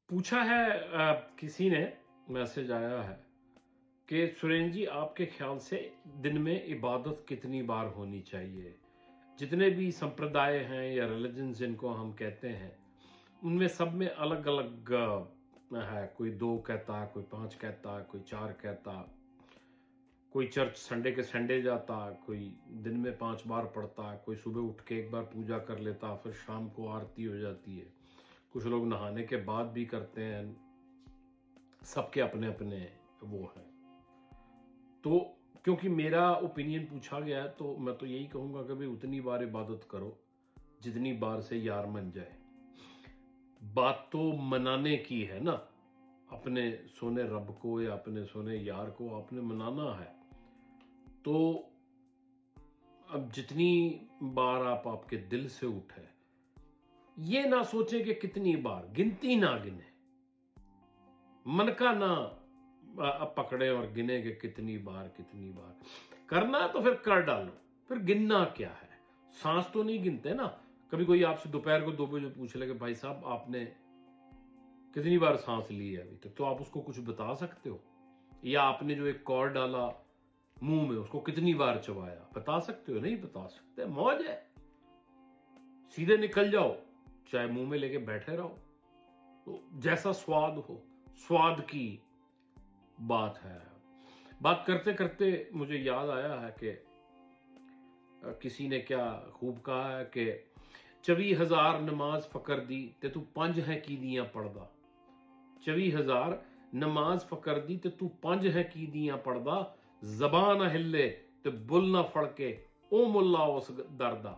पूछा है किसी ने, मैसेज आया है कि सुरेंद्र जी आपके ख्याल से दिन में इबादत कितनी बार होनी चाहिए। जितने भी संप्रदाय हैं या रिलीजन जिनको हम कहते हैं उनमें सब में अलग अलग है। कोई 2 कहता है, कोई 5 कहता है, कोई 4 कहता, कोई चर्च संडे के संडे जाता, कोई दिन में 5 बार पढ़ता, कोई सुबह उठ के एक बार पूजा कर लेता, फिर शाम को आरती हो जाती है। कुछ लोग नहाने के बाद भी करते हैं। सबके अपने अपने वो हैं। तो क्योंकि मेरा ओपिनियन पूछा गया है तो मैं तो यही कहूंगा कि भाई उतनी बार इबादत करो जितनी बार से यार मन जाए। बात तो मनाने की है ना, अपने सोने रब को या अपने सोने यार को आपने मनाना है। तो अब जितनी बार आप आपके दिल से उठे, ये ना सोचें कि कितनी बार, गिनती ना गिने, मन का ना पकड़े और गिने कि कितनी बार करना है तो फिर कर डालो। फिर गिनना क्या है, सांस तो नहीं गिनते ना। कभी कोई आपसे दोपहर को 2 बजे पूछ ले कि भाई साहब आपने कितनी बार सांस ली है अभी तक, तो आप उसको कुछ बता सकते हो? या आपने जो एक कॉर्ड डाला मुंह में उसको कितनी बार चबाया, बता सकते हो? नहीं बता सकते। मौज है, सीधे निकल जाओ, चाहे मुंह में लेके बैठे रहो। तो जैसा स्वाद हो, स्वाद की बात है। बात करते करते मुझे याद आया है कि किसी ने क्या खूब कहा है कि 24,000 नमाज फकर दी ते तू 5 है की दियां पढ़दा। 24,000 नमाज फकर दी ते तू 5 है की दियां पढ़दा। जबान ना हिले ते बुल ना फड़के ओ मुल्ला उस दरदा।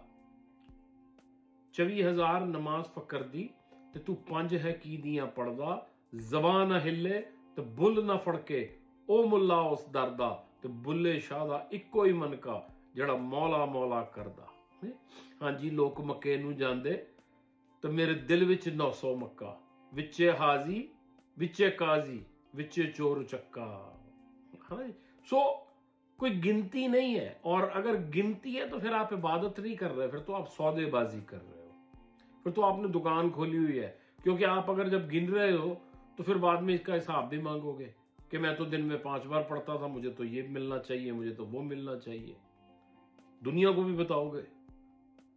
24,000 नमाज फकर दी ते तू 5 है की दियां पढ़दा। जबान ना हिले ते बुल ना फड़के ओ मुल्ला उस दरदा। ते बुल्ले शाह दा इक्को ही मन का ਜਿਹੜਾ ਮੌਲਾ ਮੌਲਾ ਕਰਦਾ। ਹਾਂਜੀ ਲੋਕ ਮੱਕੇ ਨੂੰ ਜਾਂਦੇ ਤੇ ਮੇਰੇ ਦਿਲ ਵਿੱਚ 900 ਮੱਕਾ, ਵਿੱਚੇ ਹਾਜ਼ੀ ਵਿੱਚੇ काजी ਵਿੱਚੇ चोर चक्का। हाँ सो कोई गिनती नहीं है। और अगर गिनती है तो फिर आप इबादत नहीं कर रहे, फिर तो आप सौदेबाजी कर रहे हो, फिर तो आपने दुकान खोली हुई है। क्योंकि आप अगर जब गिन रहे हो तो फिर बाद में इसका हिसाब भी मांगोगे कि मैं तो दिन में 5 बार पढ़ता था, मुझे तो ये मिलना चाहिए, मुझे तो वो मिलना चाहिए। दुनिया को भी बताओगे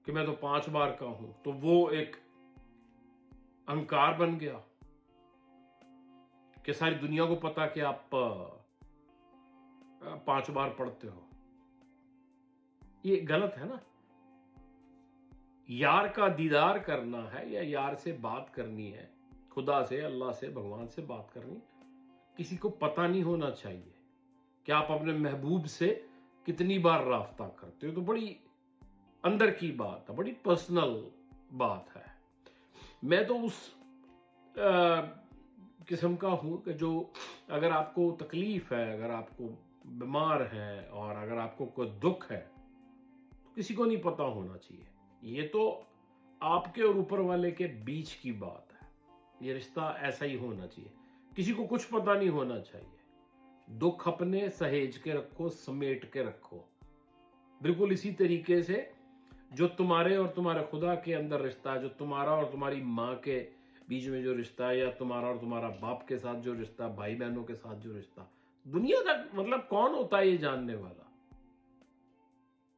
कि मैं तो 5 बार का हूं, तो वो एक अहंकार बन गया कि सारी दुनिया को पता कि आप 5 बार पढ़ते हो। ये गलत है ना। यार का दीदार करना है या यार से बात करनी है, खुदा से, अल्लाह से, भगवान से बात करनी, किसी को पता नहीं होना चाहिए कि आप अपने महबूब से कितनी बार राफ्ता करते हो। तो बड़ी अंदर की बात है, बड़ी पर्सनल बात है। मैं तो उस किस्म का हूं कि जो अगर आपको तकलीफ है, अगर आपको बीमार है और अगर आपको कोई दुख है तो किसी को नहीं पता होना चाहिए। ये तो आपके और ऊपर वाले के बीच की बात है। ये रिश्ता ऐसा ही होना चाहिए, किसी को कुछ पता नहीं होना चाहिए। दुख अपने सहेज के रखो, समेट के रखो, बिल्कुल इसी तरीके से जो तुम्हारे और तुम्हारे खुदा के अंदर रिश्ता है, जो तुम्हारा और तुम्हारी माँ के बीच में जो रिश्ता है, या तुम्हारा और तुम्हारा बाप के साथ जो रिश्ता, भाई बहनों के साथ जो रिश्ता, दुनिया तक मतलब कौन होता है ये जानने वाला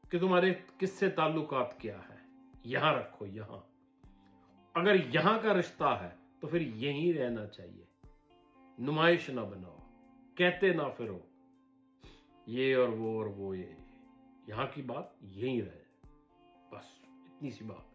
कि तुम्हारे किससे ताल्लुकात क्या है। यहां रखो, यहां। अगर यहां का रिश्ता है तो फिर यहीं रहना चाहिए। नुमाइश ना बनाओ, कहते ना फिरो ये और वो ये। यहां की बात यहीं रहे, बस इतनी सी बात।